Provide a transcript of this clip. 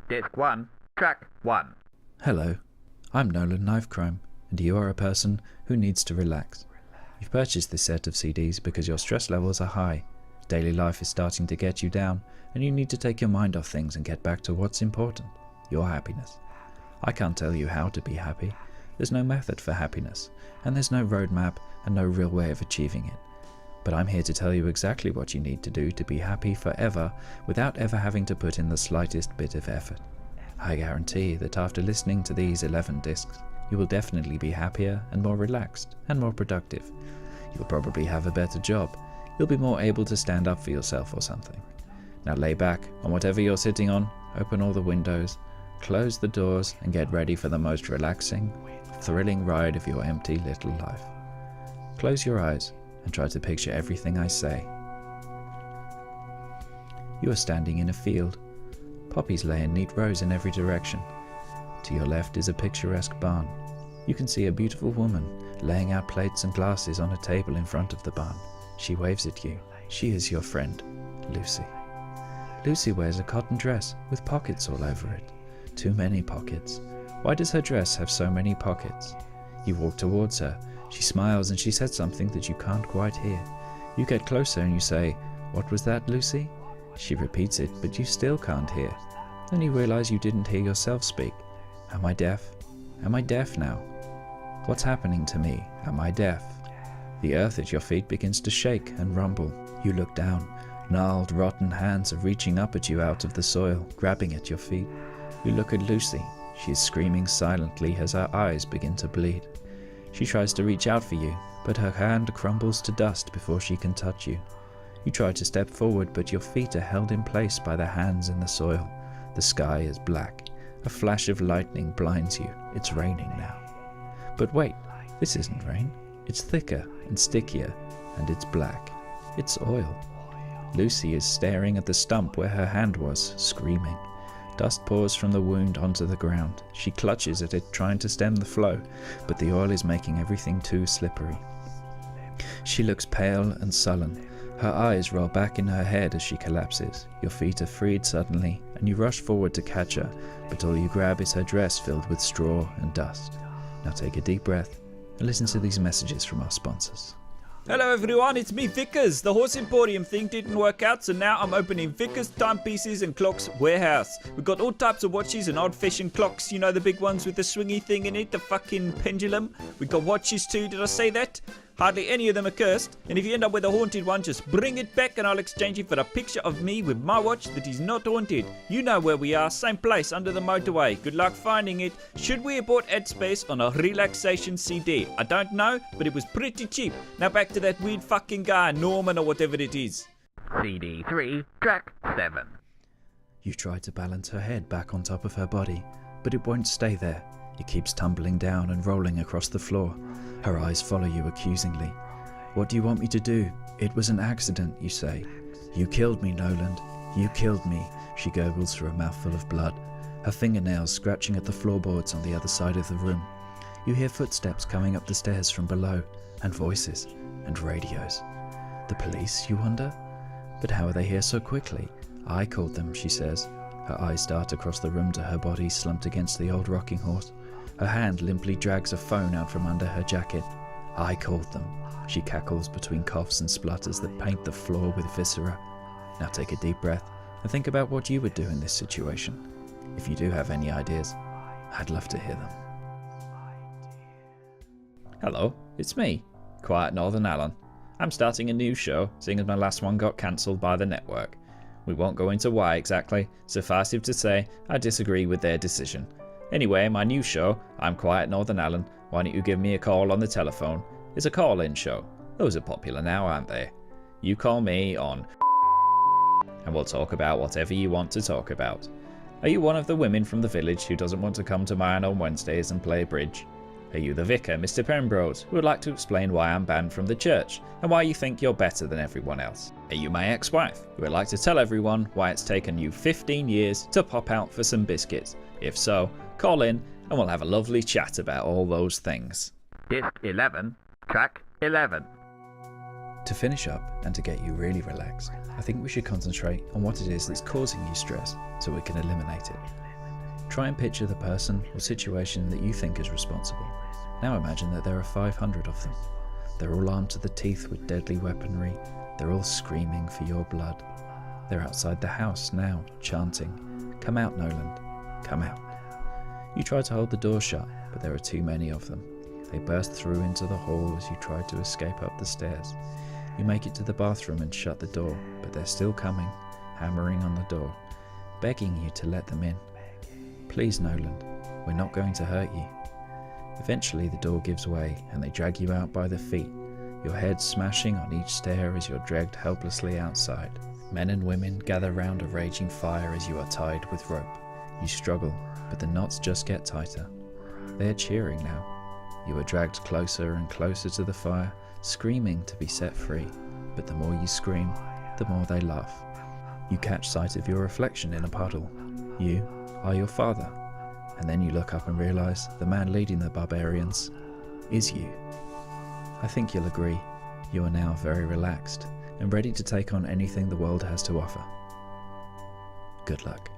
Disc 1, Track 1. Hello, I'm Nolan Knifecrime, and you are a person who needs to relax. You've purchased this set of CDs because your stress levels are high, daily life is starting to get you down, and you need to take your mind off things and get back to what's important, your happiness. I can't tell you how to be happy. There's no method for happiness, and there's no roadmap and no real way of achieving it. But I'm here to tell you exactly what you need to do to be happy forever without ever having to put in the slightest bit of effort. I guarantee that after listening to these 11 discs, you will definitely be happier and more relaxed and more productive. You'll probably have a better job. You'll be more able to stand up for yourself or something. Now lay back on whatever you're sitting on, open all the windows, close the doors and get ready for the most relaxing, thrilling ride of your empty little life. Close your eyes and try to picture everything I say. You are standing in a field. Poppies lay in neat rows in every direction. To your left is a picturesque barn. You can see a beautiful woman laying out plates and glasses on a table in front of the barn. She waves at you. She is your friend, Lucy. Lucy wears a cotton dress with pockets all over it. Too many pockets. Why does her dress have so many pockets? You walk towards her. She smiles and she says something that you can't quite hear. You get closer and you say, "What was that, Lucy?" She repeats it, but you still can't hear. Then you realize you didn't hear yourself speak. Am I deaf? Am I deaf now? What's happening to me? Am I deaf? The earth at your feet begins to shake and rumble. You look down. Gnarled, rotten hands are reaching up at you out of the soil, grabbing at your feet. You look at Lucy. She is screaming silently as her eyes begin to bleed. She tries to reach out for you, but her hand crumbles to dust before she can touch you. You try to step forward, but your feet are held in place by the hands in the soil. The sky is black. A flash of lightning blinds you. It's raining now. But wait, this isn't rain. It's thicker and stickier, and it's black. It's oil. Lucy is staring at the stump where her hand was, screaming. Dust pours from the wound onto the ground. She clutches at it, trying to stem the flow, but the oil is making everything too slippery. She looks pale and sullen. Her eyes roll back in her head as she collapses. Your feet are freed suddenly, and you rush forward to catch her, but all you grab is her dress filled with straw and dust. Now take a deep breath and listen to these messages from our sponsors. Hello everyone, it's me Vickers. The Horse Emporium thing didn't work out, so now I'm opening Vickers Timepieces and Clocks Warehouse. We've got all types of watches and old-fashioned clocks, you know, the big ones with the swingy thing in it, the fucking pendulum. We've got watches too, did I say that? Hardly any of them are cursed, and if you end up with a haunted one, just bring it back and I'll exchange it for a picture of me with my watch that is not haunted. You know where we are, same place, under the motorway. Good luck finding it. Should we have bought ad space on a relaxation CD? I don't know, but it was pretty cheap. Now back to that weird fucking guy, Norman or whatever it is. CD 3, Track 7. You try to balance her head back on top of her body, but it won't stay there. It keeps tumbling down and rolling across the floor. Her eyes follow you accusingly. "What do you want me to do? It was an accident," you say. "You killed me, Noland. You killed me," she gurgles through a mouthful of blood, her fingernails scratching at the floorboards on the other side of the room. You hear footsteps coming up the stairs from below, and voices, and radios. The police, you wonder? But how are they here so quickly? I called them, she says. Her eyes dart across the room to her body slumped against the old rocking horse. Her hand limply drags a phone out from under her jacket. "I called them," she cackles between coughs and splutters that paint the floor with viscera. Now take a deep breath and think about what you would do in this situation. If you do have any ideas, I'd love to hear them. Hello, it's me, Quiet Northern Alan. I'm starting a new show, seeing as my last one got cancelled by the network. We won't go into why exactly, suffice it to say I disagree with their decision. Anyway, my new show, I'm Quiet Northern Alan, why don't you give me a call on the telephone? It's a call-in show. Those are popular now, aren't they? You call me on and we'll talk about whatever you want to talk about. Are you one of the women from the village who doesn't want to come to mine on Wednesdays and play bridge? Are you the vicar, Mr. Pembrose, who would like to explain why I'm banned from the church and why you think you're better than everyone else? Are you my ex-wife, who would like to tell everyone why it's taken you 15 years to pop out for some biscuits? If so, call in and we'll have a lovely chat about all those things. Disc 11, Track 11. To finish up and to get you really relaxed, I think we should concentrate on what it is that's causing you stress so we can eliminate it. Try and picture the person or situation that you think is responsible. Now imagine that there are 500 of them. They're all armed to the teeth with deadly weaponry. They're all screaming for your blood. They're outside the house now, chanting, "Come out, Noland, come out." You try to hold the door shut, but there are too many of them. They burst through into the hall as you try to escape up the stairs. You make it to the bathroom and shut the door, but they're still coming, hammering on the door, begging you to let them in. "Please, Noland, we're not going to hurt you." Eventually the door gives way and they drag you out by the feet, your head smashing on each stair as you're dragged helplessly outside. Men and women gather round a raging fire as you are tied with rope. You struggle, but the knots just get tighter. They are cheering now. You are dragged closer and closer to the fire, screaming to be set free, but the more you scream, the more they laugh. You catch sight of your reflection in a puddle. You are your father, and then you look up and realise the man leading the barbarians is you. I think you'll agree, you are now very relaxed and ready to take on anything the world has to offer. Good luck.